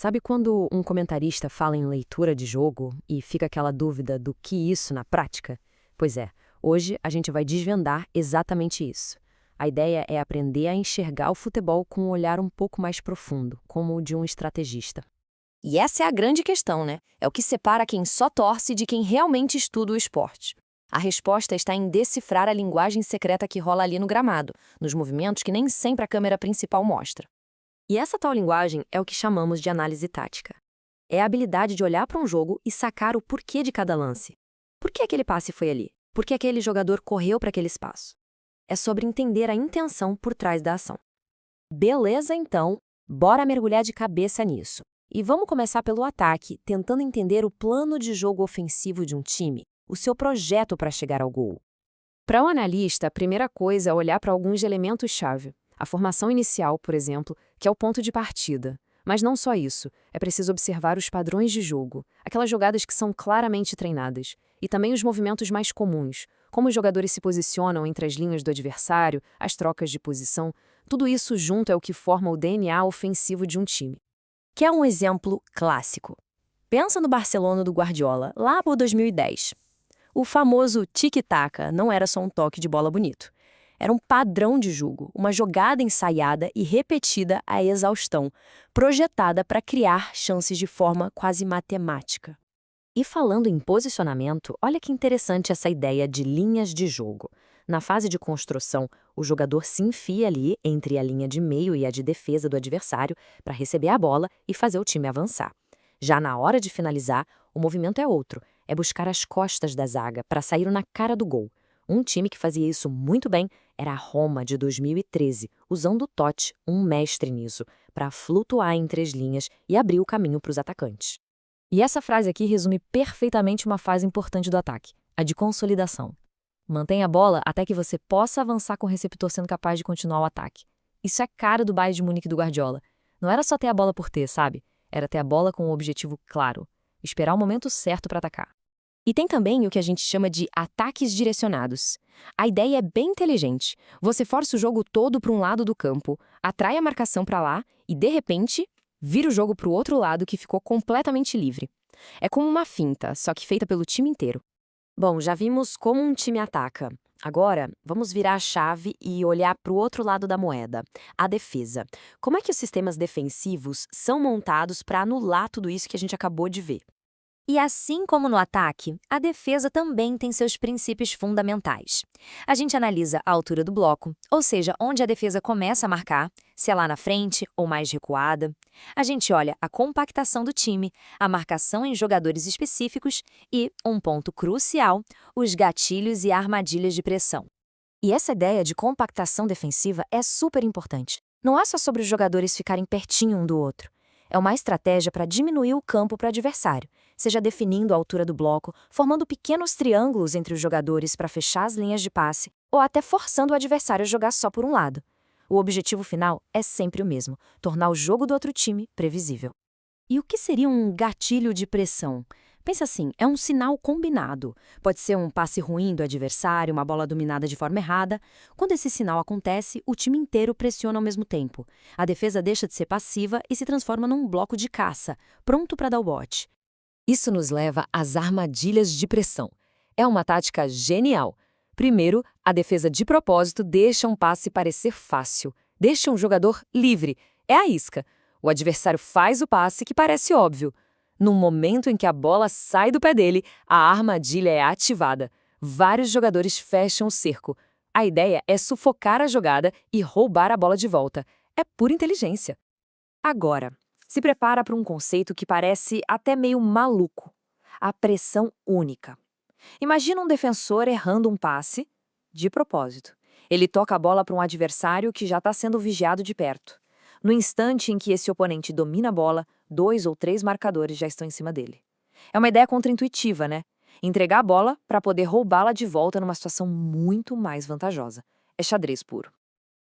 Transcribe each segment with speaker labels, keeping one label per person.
Speaker 1: Sabe quando um comentarista fala em leitura de jogo e fica aquela dúvida do que isso na prática? Pois é, hoje a gente vai desvendar exatamente isso. A ideia é aprender a enxergar o futebol com um olhar um pouco mais profundo, como o de um estrategista.
Speaker 2: E essa é a grande questão, né? É o que separa quem só torce de quem realmente estuda o esporte. A resposta está em decifrar a linguagem secreta que rola ali no gramado, nos movimentos que nem sempre a câmera principal mostra.
Speaker 1: E essa tal linguagem é o que chamamos de análise tática. É a habilidade de olhar para um jogo e sacar o porquê de cada lance. Por que aquele passe foi ali? Por que aquele jogador correu para aquele espaço? É sobre entender a intenção por trás da ação. Beleza, então, bora mergulhar de cabeça nisso. E vamos começar pelo ataque, tentando entender o plano de jogo ofensivo de um time, o seu projeto para chegar ao gol. Para um analista, a primeira coisa é olhar para alguns elementos-chave. A formação inicial, por exemplo, que é o ponto de partida. Mas não só isso, é preciso observar os padrões de jogo, aquelas jogadas que são claramente treinadas, e também os movimentos mais comuns, como os jogadores se posicionam entre as linhas do adversário, as trocas de posição, tudo isso junto é o que forma o DNA ofensivo de um time. Que é um exemplo clássico. Pensa no Barcelona do Guardiola, lá por 2010. O famoso tic-tac não era só um toque de bola bonito. Era um padrão de jogo, uma jogada ensaiada e repetida à exaustão, projetada para criar chances de forma quase matemática. E falando em posicionamento, olha que interessante essa ideia de linhas de jogo. Na fase de construção, o jogador se enfia ali entre a linha de meio e a de defesa do adversário para receber a bola e fazer o time avançar. Já na hora de finalizar, o movimento é outro, é buscar as costas da zaga para sair na cara do gol. Um time que fazia isso muito bem era a Roma de 2013, usando o Totti, um mestre nisso, para flutuar entre as linhas e abrir o caminho para os atacantes. E essa frase aqui resume perfeitamente uma fase importante do ataque, a de consolidação. Mantenha a bola até que você possa avançar com o receptor sendo capaz de continuar o ataque. Isso é cara do Bayern de Munique do Guardiola. Não era só ter a bola por ter, sabe? Era ter a bola com um objetivo claro, esperar o momento certo para atacar. E tem também o que a gente chama de ataques direcionados. A ideia é bem inteligente. Você força o jogo todo para um lado do campo, atrai a marcação para lá e, de repente, vira o jogo para o outro lado que ficou completamente livre. É como uma finta, só que feita pelo time inteiro. Bom, já vimos como um time ataca. Agora, vamos virar a chave e olhar para o outro lado da moeda, a defesa. Como é que os sistemas defensivos são montados para anular tudo isso que a gente acabou de ver?
Speaker 2: E assim como no ataque, a defesa também tem seus princípios fundamentais. A gente analisa a altura do bloco, ou seja, onde a defesa começa a marcar, se é lá na frente ou mais recuada. A gente olha a compactação do time, a marcação em jogadores específicos e, um ponto crucial, os gatilhos e armadilhas de pressão. E essa ideia de compactação defensiva é super importante. Não é só sobre os jogadores ficarem pertinho um do outro. É uma estratégia para diminuir o campo para o adversário, seja definindo a altura do bloco, formando pequenos triângulos entre os jogadores para fechar as linhas de passe, ou até forçando o adversário a jogar só por um lado. O objetivo final é sempre o mesmo: tornar o jogo do outro time previsível. E o que seria um gatilho de pressão? Pensa assim, é um sinal combinado. Pode ser um passe ruim do adversário, uma bola dominada de forma errada. Quando esse sinal acontece, o time inteiro pressiona ao mesmo tempo. A defesa deixa de ser passiva e se transforma num bloco de caça, pronto para dar o bote. Isso nos leva às armadilhas de pressão. É uma tática genial. Primeiro, a defesa de propósito deixa um passe parecer fácil. Deixa um jogador livre. É a isca. O adversário faz o passe que parece óbvio. No momento em que a bola sai do pé dele, a armadilha é ativada. Vários jogadores fecham o cerco. A ideia é sufocar a jogada e roubar a bola de volta. É pura inteligência. Agora, se prepara para um conceito que parece até meio maluco: a pressão única. Imagina um defensor errando um passe de propósito. Ele toca a bola para um adversário que já está sendo vigiado de perto. No instante em que esse oponente domina a bola, 2 ou 3 marcadores já estão em cima dele. É uma ideia contraintuitiva, né? Entregar a bola para poder roubá-la de volta numa situação muito mais vantajosa. É xadrez puro.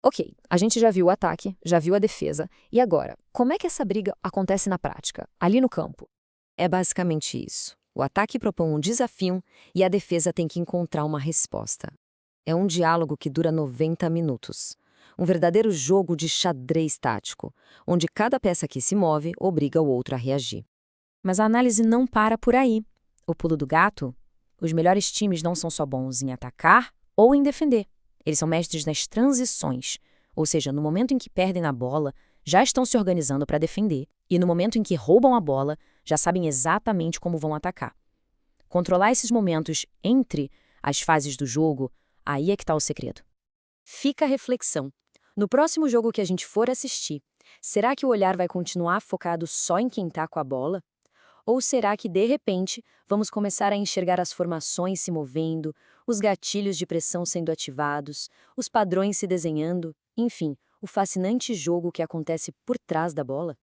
Speaker 2: Ok, a gente já viu o ataque, já viu a defesa. E agora, como é que essa briga acontece na prática, ali no campo? É basicamente isso. O ataque propõe um desafio e a defesa tem que encontrar uma resposta. É um diálogo que dura 90 minutos.
Speaker 1: Um verdadeiro jogo de xadrez tático, onde cada peça que se move obriga o outro a reagir.
Speaker 2: Mas a análise não para por aí. O pulo do gato? Os melhores times não são só bons em atacar ou em defender. Eles são mestres nas transições, ou seja, no momento em que perdem a bola, já estão se organizando para defender, e no momento em que roubam a bola, já sabem exatamente como vão atacar. Controlar esses momentos entre as fases do jogo, aí é que está o segredo.
Speaker 1: Fica a reflexão. No próximo jogo que a gente for assistir, será que o olhar vai continuar focado só em quem está com a bola? Ou será que, de repente, vamos começar a enxergar as formações se movendo, os gatilhos de pressão sendo ativados, os padrões se desenhando, enfim, o fascinante jogo que acontece por trás da bola?